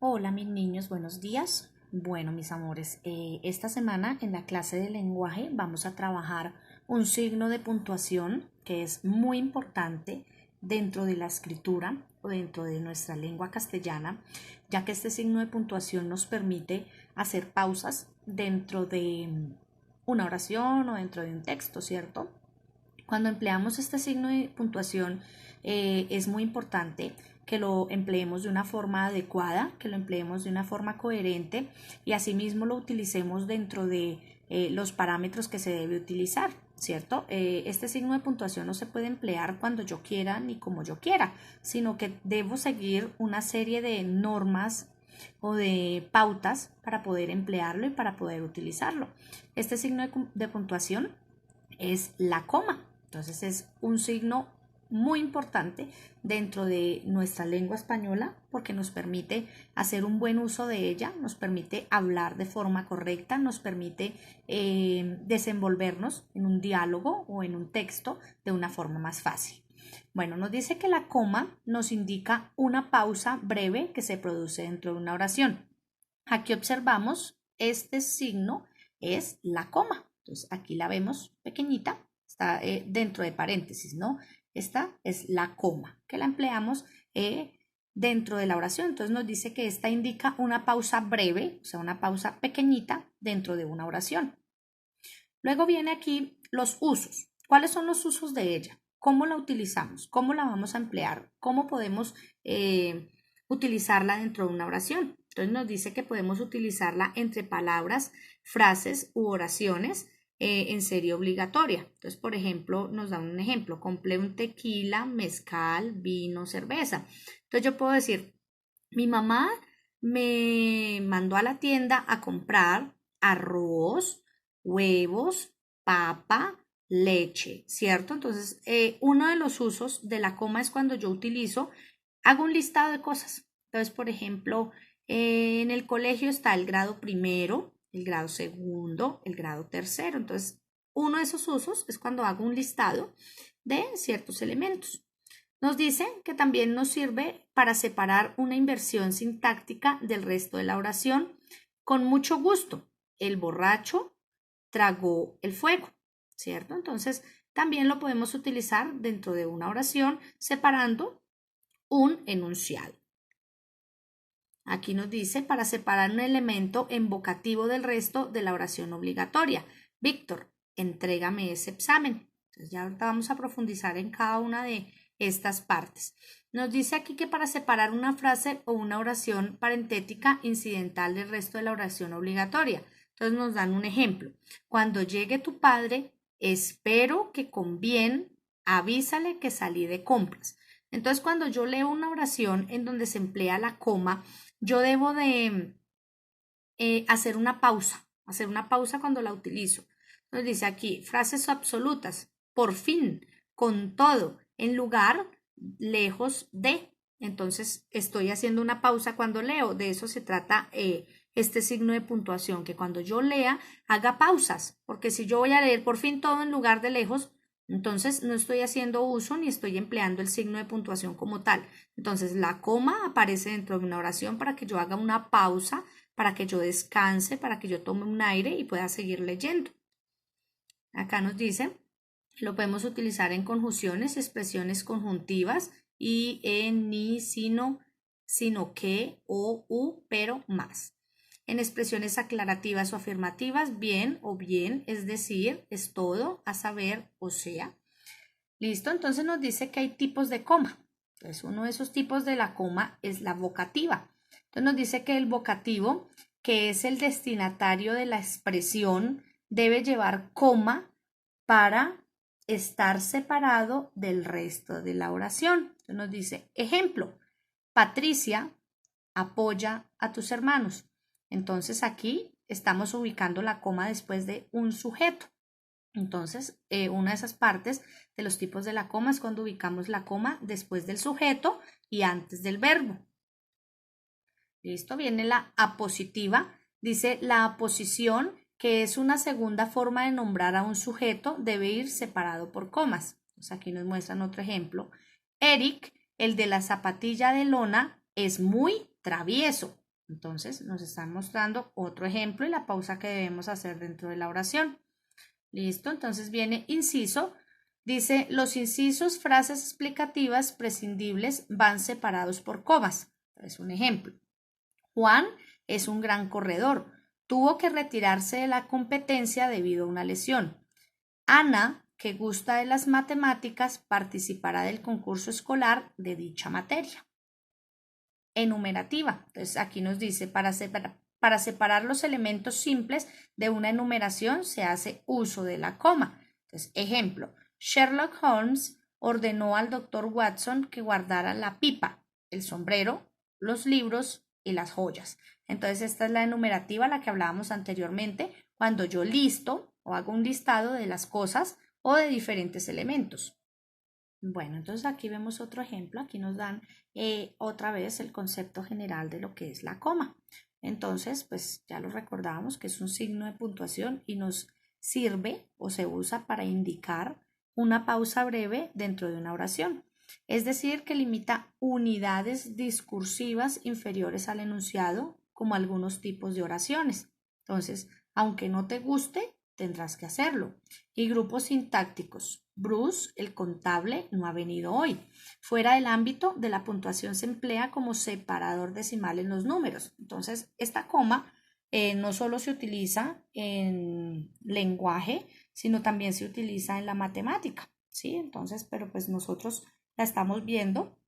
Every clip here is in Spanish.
Hola mis niños, buenos días. Bueno, mis amores, esta semana en la clase de lenguaje vamos a trabajar un signo de puntuación que es muy importante dentro de la escritura o dentro de nuestra lengua castellana, ya que este signo de puntuación nos permite hacer pausas dentro de una oración o dentro de un texto, ¿cierto? Cuando empleamos este signo de puntuación es muy importante que lo empleemos de una forma adecuada, que lo empleemos de una forma coherente y asimismo lo utilicemos dentro de los parámetros que se debe utilizar, ¿cierto? Este signo de puntuación no se puede emplear cuando yo quiera ni como yo quiera, sino que debo seguir una serie de normas o de pautas para poder emplearlo y para poder utilizarlo. Este signo de puntuación es la coma. Entonces es un signo muy importante dentro de nuestra lengua española porque nos permite hacer un buen uso de ella, nos permite hablar de forma correcta, nos permite desenvolvernos en un diálogo o en un texto de una forma más fácil. Bueno, nos dice que la coma nos indica una pausa breve que se produce dentro de una oración. Aquí observamos este signo es la coma. Entonces aquí la vemos pequeñita, está dentro de paréntesis, ¿no? Esta es la coma, que la empleamos dentro de la oración. Entonces nos dice que esta indica una pausa breve, o sea, una pausa pequeñita dentro de una oración. Luego viene aquí los usos. ¿Cuáles son los usos de ella? ¿Cómo la utilizamos? ¿Cómo la vamos a emplear? ¿Cómo podemos utilizarla dentro de una oración? Entonces nos dice que podemos utilizarla entre palabras, frases u oraciones en serie obligatoria. Entonces, por ejemplo, nos da un ejemplo, compré un tequila, mezcal, vino, cerveza. Entonces yo puedo decir, mi mamá me mandó a la tienda a comprar arroz, huevos, papa, leche, ¿cierto? Entonces, uno de los usos de la coma es cuando yo utilizo, hago un listado de cosas. Entonces, por ejemplo, en el colegio está el grado primero, el grado segundo, el grado tercero. Entonces, uno de esos usos es cuando hago un listado de ciertos elementos. Nos dice que también nos sirve para separar una inversión sintáctica del resto de la oración con mucho gusto. El borracho tragó el fuego, ¿cierto? Entonces, también lo podemos utilizar dentro de una oración separando un enunciado. Aquí nos dice para separar un elemento invocativo del resto de la oración obligatoria. Víctor, entrégame ese examen. Entonces ya ahorita vamos a profundizar en cada una de estas partes. Nos dice aquí que para separar una frase o una oración parentética incidental del resto de la oración obligatoria. Entonces nos dan un ejemplo. Cuando llegue tu padre, espero que con bien avísale que salí de compras. Entonces cuando yo leo una oración en donde se emplea la coma, yo debo de hacer una pausa cuando la utilizo. Entonces dice aquí, frases absolutas, por fin, con todo, en lugar, lejos de. Entonces estoy haciendo una pausa cuando leo. De eso se trata este signo de puntuación, que cuando yo lea haga pausas, porque si yo voy a leer por fin todo en lugar de lejos, entonces no estoy haciendo uso ni estoy empleando el signo de puntuación como tal. Entonces la coma aparece dentro de una oración para que yo haga una pausa, para que yo descanse, para que yo tome un aire y pueda seguir leyendo. Acá nos dice, lo podemos utilizar en conjunciones, expresiones conjuntivas y en ni, sino que, o, u, pero, más. En expresiones aclarativas o afirmativas, bien o bien, es decir, es todo, a saber, o sea. Listo, entonces nos dice que hay tipos de coma. Entonces, uno de esos tipos de la coma es la vocativa. Entonces nos dice que el vocativo, que es el destinatario de la expresión, debe llevar coma para estar separado del resto de la oración. Entonces nos dice, ejemplo, Patricia apoya a tus hermanos. Entonces aquí estamos ubicando la coma después de un sujeto. Entonces, una de esas partes de los tipos de la coma es cuando ubicamos la coma después del sujeto y antes del verbo. Listo, viene la apositiva. Dice la aposición, que es una segunda forma de nombrar a un sujeto, debe ir separado por comas. Entonces, aquí nos muestran otro ejemplo. Eric, el de la zapatilla de lona, es muy travieso. Entonces nos están mostrando otro ejemplo y la pausa que debemos hacer dentro de la oración. Listo, entonces viene inciso. Dice, los incisos, frases explicativas prescindibles van separados por comas. Es un ejemplo. Juan es un gran corredor. Tuvo que retirarse de la competencia debido a una lesión. Ana, que gusta de las matemáticas, participará del concurso escolar de dicha materia. Enumerativa. Entonces aquí nos dice, para separar los elementos simples de una enumeración se hace uso de la coma. Entonces, ejemplo, Sherlock Holmes ordenó al doctor Watson que guardara la pipa, el sombrero, los libros y las joyas. Entonces, esta es la enumerativa, la que hablábamos anteriormente, cuando yo listo o hago un listado de las cosas o de diferentes elementos. Bueno, entonces aquí vemos otro ejemplo. Aquí nos dan otra vez el concepto general de lo que es la coma. Entonces, pues ya lo recordábamos que es un signo de puntuación y nos sirve o se usa para indicar una pausa breve dentro de una oración. Es decir, que limita unidades discursivas inferiores al enunciado, como algunos tipos de oraciones. Entonces, aunque no te guste, tendrás que hacerlo. Y grupos sintácticos. Bruce, el contable, no ha venido hoy. Fuera del ámbito de la puntuación se emplea como separador decimal en los números. Entonces, esta coma no solo se utiliza en lenguaje, sino también se utiliza en la matemática, ¿sí? Entonces, pero pues nosotros la estamos viendo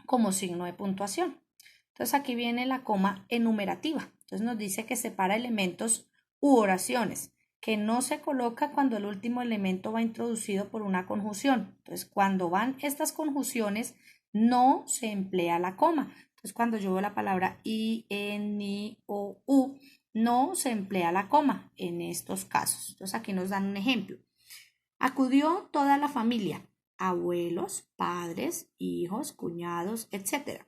como signo de puntuación. Entonces, aquí viene la coma enumerativa. Entonces, nos dice que separa elementos u oraciones, que no se coloca cuando el último elemento va introducido por una conjunción. Entonces, cuando van estas conjunciones, no se emplea la coma. Entonces, cuando yo veo la palabra i, en, i, o, u, no se emplea la coma en estos casos. Entonces, aquí nos dan un ejemplo. Acudió toda la familia, abuelos, padres, hijos, cuñados, etc.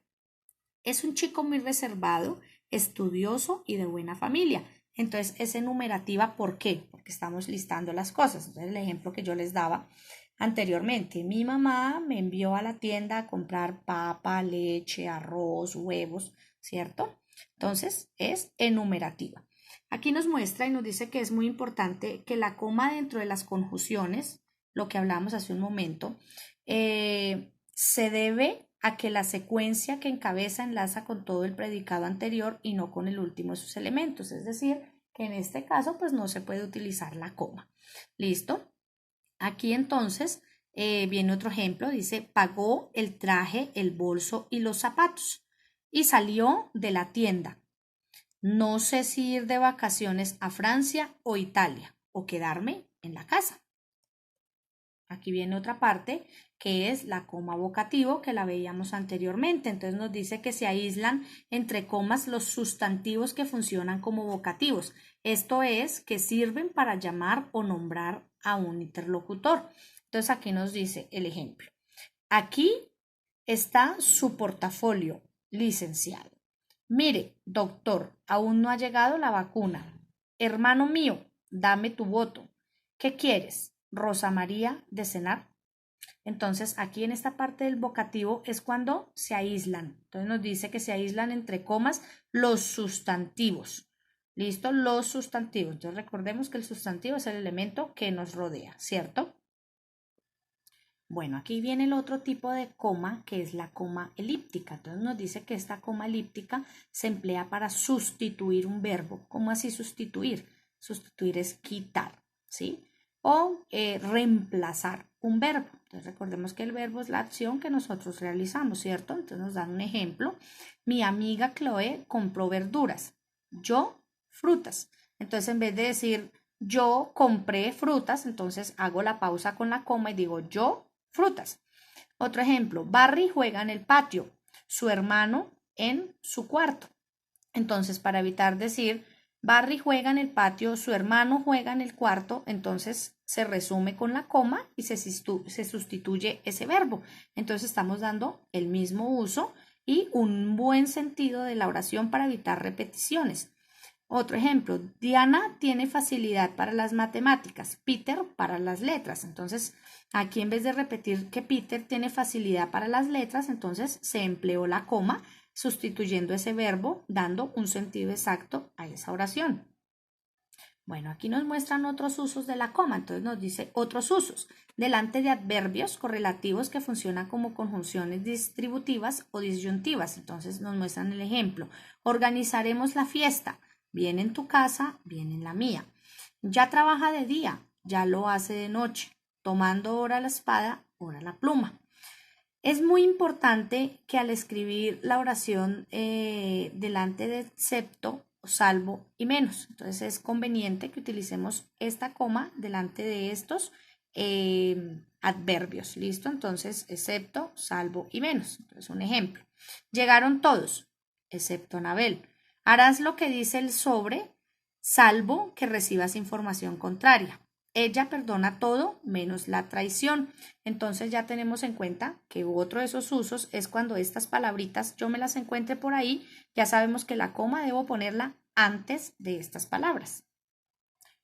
Es un chico muy reservado, estudioso y de buena familia. Entonces es enumerativa, ¿por qué? Porque estamos listando las cosas. Entonces el ejemplo que yo les daba anteriormente, mi mamá me envió a la tienda a comprar papa, leche, arroz, huevos, ¿cierto? Entonces es enumerativa. Aquí nos muestra y nos dice que es muy importante que la coma dentro de las conjunciones, lo que hablamos hace un momento, se debe a que la secuencia que encabeza enlaza con todo el predicado anterior y no con el último de sus elementos. Es decir, que en este caso pues no se puede utilizar la coma. ¿Listo? Aquí entonces viene otro ejemplo. Dice, pagó el traje, el bolso y los zapatos y salió de la tienda. No sé si ir de vacaciones a Francia o Italia o quedarme en la casa. Aquí viene otra parte que es la coma vocativo que la veíamos anteriormente. Entonces nos dice que se aíslan entre comas los sustantivos que funcionan como vocativos. Esto es, que sirven para llamar o nombrar a un interlocutor. Entonces aquí nos dice el ejemplo. Aquí está su portafolio, licenciado. Mire, doctor, aún no ha llegado la vacuna. Hermano mío, dame tu voto. ¿Qué quieres? Rosa María de cenar. Entonces, aquí en esta parte del vocativo es cuando se aíslan. Entonces nos dice que se aíslan entre comas los sustantivos. ¿Listo? Los sustantivos. Entonces recordemos que el sustantivo es el elemento que nos rodea, ¿cierto? Bueno, aquí viene el otro tipo de coma, que es la coma elíptica. Entonces nos dice que esta coma elíptica se emplea para sustituir un verbo. ¿Cómo así sustituir? Sustituir es quitar, ¿sí? O reemplazar un verbo. Entonces recordemos que el verbo es la acción que nosotros realizamos, ¿cierto? Entonces nos dan un ejemplo. Mi amiga Chloe compró verduras, yo frutas. Entonces en vez de decir yo compré frutas, entonces hago la pausa con la coma y digo yo frutas. Otro ejemplo, Barry juega en el patio, su hermano en su cuarto. Entonces, para evitar decir Barry juega en el patio, su hermano juega en el cuarto, entonces se resume con la coma y se sustituye ese verbo. Entonces estamos dando el mismo uso y un buen sentido de la oración para evitar repeticiones. Otro ejemplo, Diana tiene facilidad para las matemáticas, Peter para las letras. Entonces, aquí en vez de repetir que Peter tiene facilidad para las letras, entonces se empleó la coma sustituyendo ese verbo, dando un sentido exacto a esa oración. Bueno, aquí nos muestran otros usos de la coma, entonces nos dice otros usos. Delante de adverbios correlativos que funcionan como conjunciones distributivas o disyuntivas. Entonces nos muestran el ejemplo. Organizaremos la fiesta, bien en tu casa, bien en la mía. Ya trabaja de día, ya lo hace de noche. Tomando ora la espada, ora la pluma. Es muy importante que al escribir la oración delante de excepto, salvo y menos. Entonces es conveniente que utilicemos esta coma delante de estos adverbios. ¿Listo? Entonces, excepto, salvo y menos. Entonces, un ejemplo. Llegaron todos, excepto Anabel. Harás lo que dice el sobre, salvo que recibas información contraria. Ella perdona todo menos la traición. Entonces ya tenemos en cuenta que otro de esos usos es cuando estas palabritas yo me las encuentre por ahí, ya sabemos que la coma debo ponerla antes de estas palabras.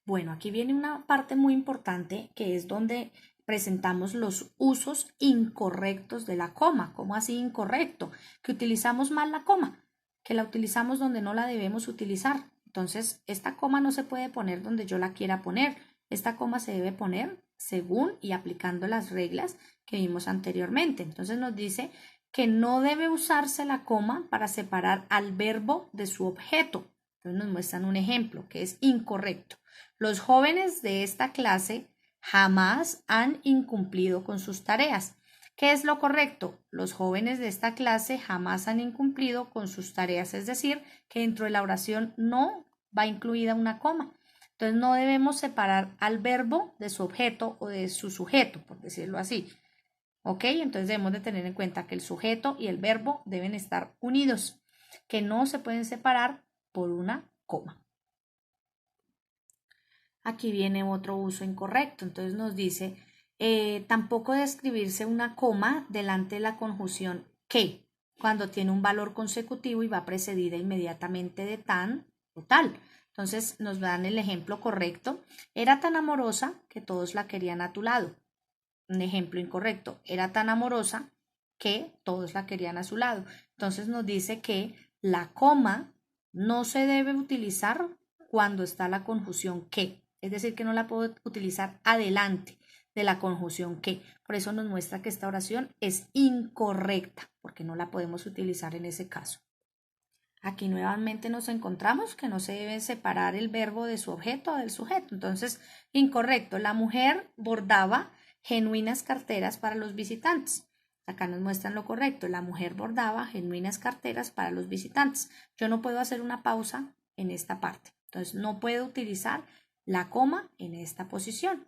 Bueno, aquí viene una parte muy importante que es donde presentamos los usos incorrectos de la coma. ¿Cómo así incorrecto? Que utilizamos mal la coma, que la utilizamos donde no la debemos utilizar. Entonces, esta coma no se puede poner donde yo la quiera poner. Esta coma se debe poner según y aplicando las reglas que vimos anteriormente. Entonces nos dice que no debe usarse la coma para separar al verbo de su objeto. Entonces nos muestran un ejemplo que es incorrecto. Los jóvenes de esta clase jamás han incumplido con sus tareas. ¿Qué es lo correcto? Los jóvenes de esta clase jamás han incumplido con sus tareas, es decir, que dentro de la oración no va incluida una coma. Entonces no debemos separar al verbo de su objeto o de su sujeto, por decirlo así. ¿Ok? Entonces debemos de tener en cuenta que el sujeto y el verbo deben estar unidos, que no se pueden separar por una coma. Aquí viene otro uso incorrecto. Entonces nos dice, tampoco debe escribirse una coma delante de la conjunción que, cuando tiene un valor consecutivo y va precedida inmediatamente de tan o tal. Entonces nos dan el ejemplo correcto. Era tan amorosa que todos la querían a tu lado. Un ejemplo incorrecto. Era tan amorosa que todos la querían a su lado. Entonces nos dice que la coma no se debe utilizar cuando está la conjunción que. Es decir, que no la puedo utilizar adelante de la conjunción que. Por eso nos muestra que esta oración es incorrecta, porque no la podemos utilizar en ese caso. Aquí nuevamente nos encontramos que no se debe separar el verbo de su objeto o del sujeto. Entonces, incorrecto. La mujer bordaba genuinas carteras para los visitantes. Acá nos muestran lo correcto. La mujer bordaba genuinas carteras para los visitantes. Yo no puedo hacer una pausa en esta parte. Entonces, no puedo utilizar la coma en esta posición.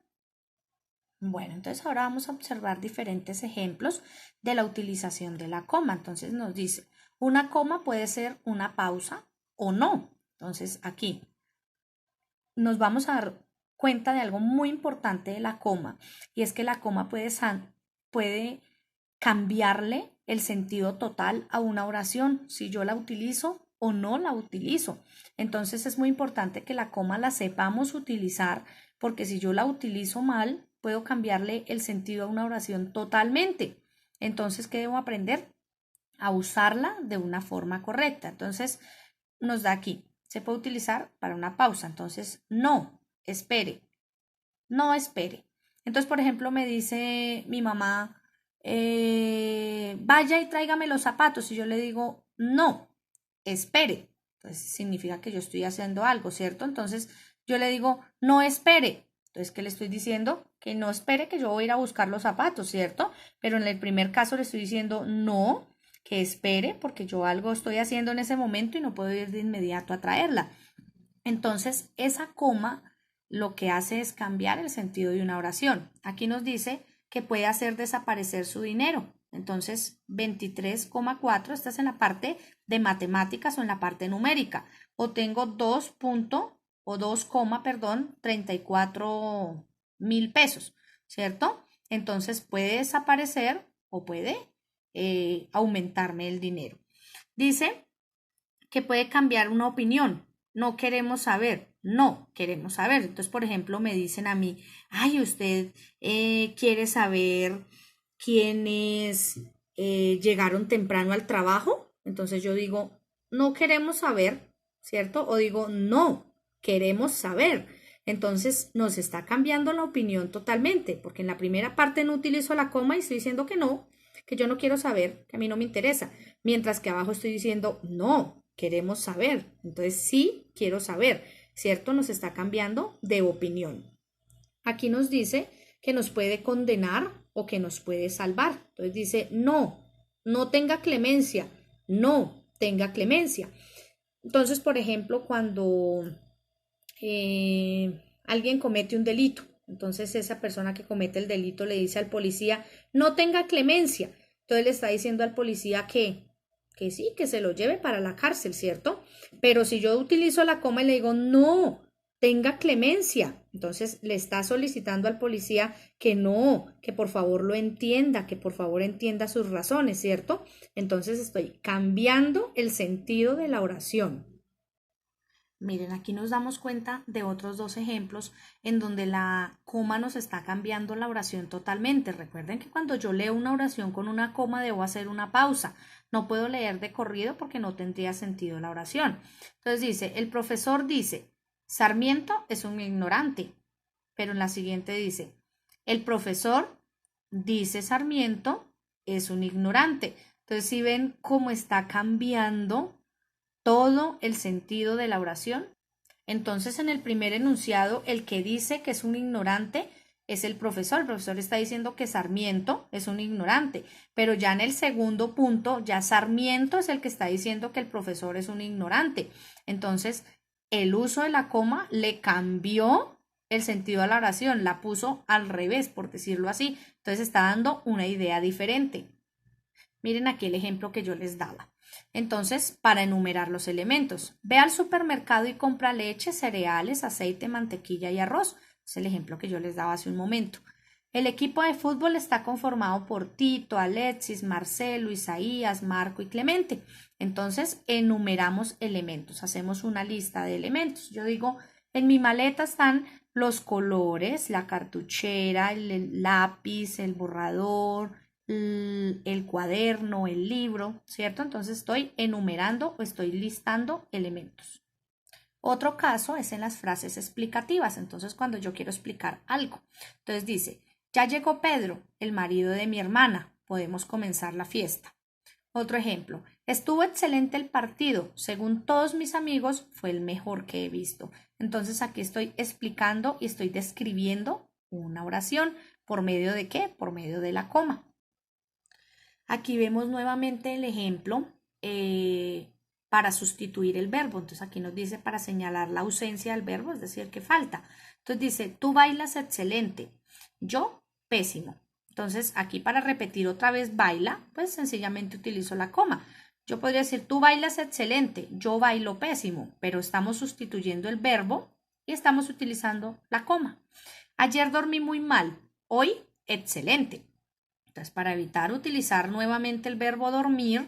Bueno, entonces ahora vamos a observar diferentes ejemplos de la utilización de la coma. Entonces nos dice, una coma puede ser una pausa o no. Entonces aquí nos vamos a dar cuenta de algo muy importante de la coma y es que la coma puede cambiarle el sentido total a una oración si yo la utilizo o no la utilizo. Entonces es muy importante que la coma la sepamos utilizar porque si yo la utilizo mal, puedo cambiarle el sentido a una oración totalmente. Entonces, ¿qué debo aprender? A usarla de una forma correcta. Entonces, nos da aquí, se puede utilizar para una pausa. Entonces, no, espere, no espere. Entonces, por ejemplo, me dice mi mamá, vaya y tráigame los zapatos. Y yo le digo, no, espere. Entonces, significa que yo estoy haciendo algo, ¿cierto? Entonces, yo le digo, no espere. Entonces, ¿qué le estoy diciendo? Que no espere que yo voy a ir a buscar los zapatos, ¿cierto? Pero en el primer caso le estoy diciendo no, que espere porque yo algo estoy haciendo en ese momento y no puedo ir de inmediato a traerla. Entonces, esa coma lo que hace es cambiar el sentido de una oración. Aquí nos dice que puede hacer desaparecer su dinero. Entonces, 23,4, esta es en la parte de matemáticas o en la parte numérica. O tengo 34,000 pesos, ¿cierto? Entonces puede desaparecer o puede aumentarme el dinero. Dice que puede cambiar una opinión. No queremos saber, no queremos saber. Entonces, por ejemplo, me dicen a mí, ay, usted quiere saber quiénes llegaron temprano al trabajo. Entonces yo digo, no queremos saber, ¿cierto? O digo, no, queremos saber. Entonces nos está cambiando la opinión totalmente, porque en la primera parte no utilizo la coma y estoy diciendo que no, que yo no quiero saber, que a mí no me interesa. Mientras que abajo estoy diciendo, no, queremos saber. Entonces sí, quiero saber, ¿cierto? Nos está cambiando de opinión. Aquí nos dice que nos puede condenar o que nos puede salvar. Entonces dice, no, no tenga clemencia, no tenga clemencia. Entonces, por ejemplo, cuando alguien comete un delito, entonces esa persona que comete el delito le dice al policía, no tenga clemencia. Entonces le está diciendo al policía que sí, que se lo lleve para la cárcel, ¿cierto? Pero si yo utilizo la coma y le digo, no, tenga clemencia, entonces le está solicitando al policía que no, que por favor lo entienda, que por favor entienda sus razones, ¿cierto? Entonces estoy cambiando el sentido de la oración. Miren, aquí nos damos cuenta de otros dos ejemplos en donde la coma nos está cambiando la oración totalmente. Recuerden que cuando yo leo una oración con una coma debo hacer una pausa. No puedo leer de corrido porque no tendría sentido la oración. Entonces dice, el profesor dice, Sarmiento es un ignorante. Pero en la siguiente dice, el profesor dice Sarmiento es un ignorante. Entonces, si ven cómo está cambiando todo el sentido de la oración. Entonces, en el primer enunciado, el que dice que es un ignorante es el profesor. El profesor está diciendo que Sarmiento es un ignorante, pero ya en el segundo punto, ya Sarmiento es el que está diciendo que el profesor es un ignorante. Entonces, el uso de la coma le cambió el sentido a la oración, la puso al revés, por decirlo así. Entonces, está dando una idea diferente. Miren aquí el ejemplo que yo les daba. Entonces, para enumerar los elementos, ve al supermercado y compra leche, cereales, aceite, mantequilla y arroz. Es el ejemplo que yo les daba hace un momento. El equipo de fútbol está conformado por Tito, Alexis, Marcelo, Isaías, Marco y Clemente. Entonces, enumeramos elementos, hacemos una lista de elementos. Yo digo, en mi maleta están los colores, la cartuchera, el lápiz, el borrador, el cuaderno, el libro, ¿cierto? Entonces estoy enumerando o estoy listando elementos. Otro caso es en las frases explicativas. Entonces, cuando yo quiero explicar algo, entonces dice, ya llegó Pedro, el marido de mi hermana, podemos comenzar la fiesta. Otro ejemplo, estuvo excelente el partido, según todos mis amigos, fue el mejor que he visto. Entonces, aquí estoy explicando y estoy describiendo una oración. ¿Por medio de qué? Por medio de la coma. Aquí vemos nuevamente el ejemplo para sustituir el verbo. Entonces aquí nos dice para señalar la ausencia del verbo, es decir, que falta. Entonces dice, tú bailas excelente, yo pésimo. Entonces aquí para repetir otra vez baila, pues sencillamente utilizo la coma. Yo podría decir, tú bailas excelente, yo bailo pésimo, pero estamos sustituyendo el verbo y estamos utilizando la coma. Ayer dormí muy mal, hoy excelente. Entonces, para evitar utilizar nuevamente el verbo dormir,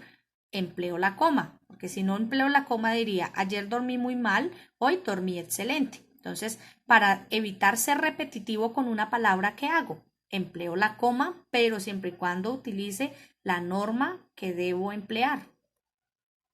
empleo la coma, porque si no empleo la coma diría, ayer dormí muy mal, hoy dormí excelente. Entonces, para evitar ser repetitivo con una palabra, ¿qué hago? Empleo la coma, pero siempre y cuando utilice la norma que debo emplear.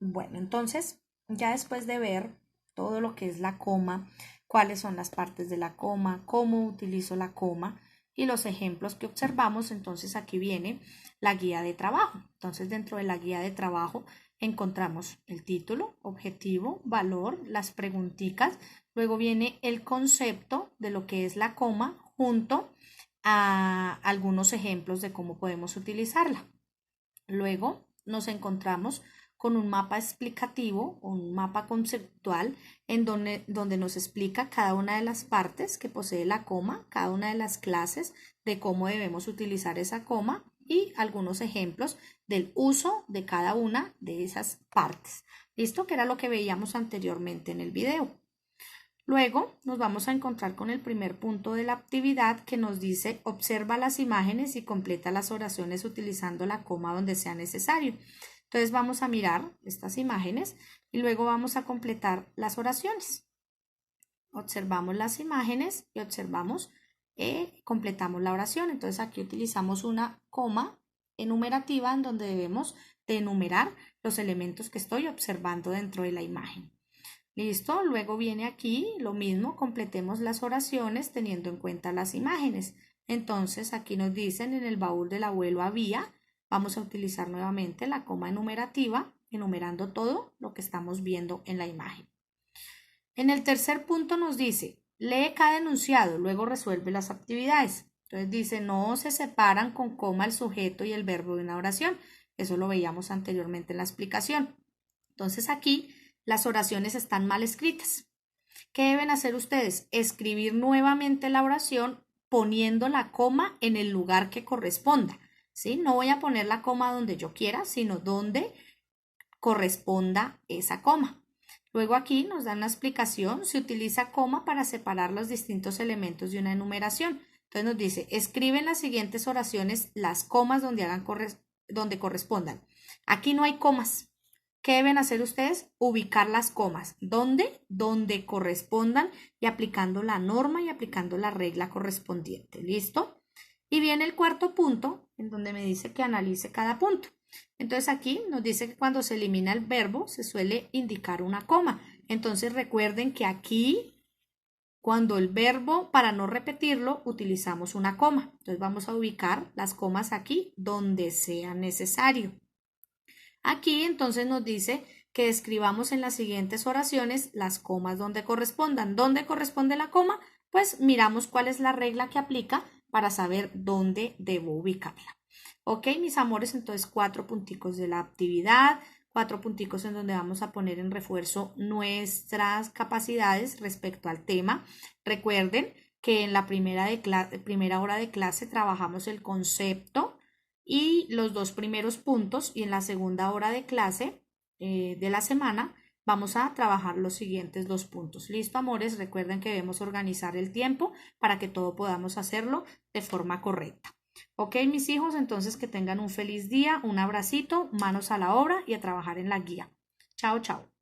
Bueno, entonces, ya después de ver todo lo que es la coma, cuáles son las partes de la coma, cómo utilizo la coma, y los ejemplos que observamos, entonces aquí viene la guía de trabajo. Entonces, dentro de la guía de trabajo encontramos el título, objetivo, valor, las preguntitas, luego viene el concepto de lo que es la coma junto a algunos ejemplos de cómo podemos utilizarla. Luego nos encontramos con un mapa explicativo, un mapa conceptual, en donde nos explica cada una de las partes que posee la coma, cada una de las clases de cómo debemos utilizar esa coma y algunos ejemplos del uso de cada una de esas partes. ¿Listo? Que era lo que veíamos anteriormente en el video. Luego nos vamos a encontrar con el primer punto de la actividad que nos dice observa las imágenes y completa las oraciones utilizando la coma donde sea necesario. Entonces vamos a mirar estas imágenes y luego vamos a completar las oraciones. Observamos las imágenes y observamos, completamos la oración. Entonces aquí utilizamos una coma enumerativa en donde debemos de enumerar los elementos que estoy observando dentro de la imagen. ¿Listo? Luego viene aquí lo mismo, completemos las oraciones teniendo en cuenta las imágenes. Entonces aquí nos dicen en el baúl del abuelo había, vamos a utilizar nuevamente la coma enumerativa, enumerando todo lo que estamos viendo en la imagen. En el tercer punto nos dice, lee cada enunciado, luego resuelve las actividades. Entonces dice, no se separan con coma el sujeto y el verbo de una oración. Eso lo veíamos anteriormente en la explicación. Entonces aquí las oraciones están mal escritas. ¿Qué deben hacer ustedes? Escribir nuevamente la oración poniendo la coma en el lugar que corresponda. ¿Sí? No voy a poner la coma donde yo quiera, sino donde corresponda esa coma. Luego aquí nos dan una explicación. Se utiliza coma para separar los distintos elementos de una enumeración. Entonces nos dice, escriben las siguientes oraciones las comas donde correspondan. Aquí no hay comas. ¿Qué deben hacer ustedes? Ubicar las comas. ¿Dónde? Donde correspondan y aplicando la norma y aplicando la regla correspondiente. ¿Listo? Y viene el cuarto punto, en donde me dice que analice cada punto. Entonces aquí nos dice que cuando se elimina el verbo se suele indicar una coma. Entonces recuerden que aquí, cuando el verbo, para no repetirlo, utilizamos una coma. Entonces vamos a ubicar las comas aquí donde sea necesario. Aquí entonces nos dice que escribamos en las siguientes oraciones las comas donde correspondan. ¿Dónde corresponde la coma? Pues miramos cuál es la regla que aplica para saber dónde debo ubicarla. Ok, mis amores, entonces 4 punticos de la actividad, 4 punticos en donde vamos a poner en refuerzo nuestras capacidades respecto al tema. Recuerden que en la primera hora de clase trabajamos el concepto y los 2 primeros puntos, y en la segunda hora de clase de la semana vamos a trabajar los siguientes 2 puntos. ¿Listo, amores? Recuerden que debemos organizar el tiempo para que todo podamos hacerlo de forma correcta. Ok, mis hijos, entonces que tengan un feliz día, un abracito, manos a la obra y a trabajar en la guía. Chao, chao.